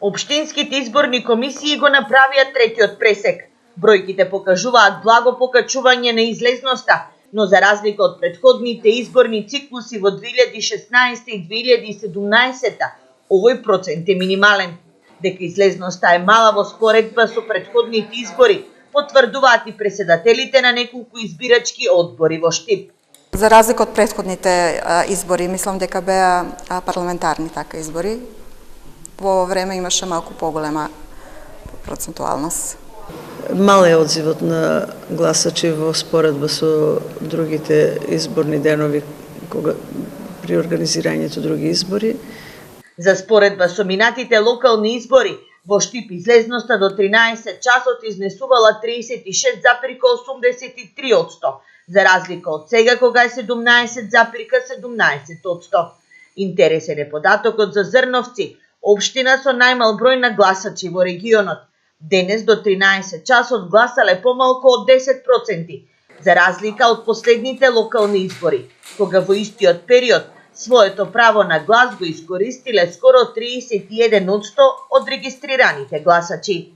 Општинските изборни комисии го направија третиот пресек. Бројките покажуваат благо покачување на излезноста, но за разлика од претходните изборни циклуси во 2016 и 2017, овој процент е минимален. Дека излезноста е мала во споредба со претходните избори, потврдуваат и преседателите на неколку избирачки одбори во Штип. За разлика од претходните избори, мислам дека беа парламентарни така избори. Во ово време имаше малку поголема процентуалност. Мал е одзивот на гласачи во споредба со другите изборни денови при организирањето други избори. За споредба со минатите локални избори, во Штип излезноста до 13 часот изнесувала 36,83%, за разлика од сега кога е 17,17%. Интересен е податокот за Зрновци, општина со најмал број на гласачи во регионот. Денес до 13 часот гласале помалку од 10%, за разлика од последните локални избори, кога во истиот период своето право на глас го искористиле скоро 31% од регистрираните гласачи.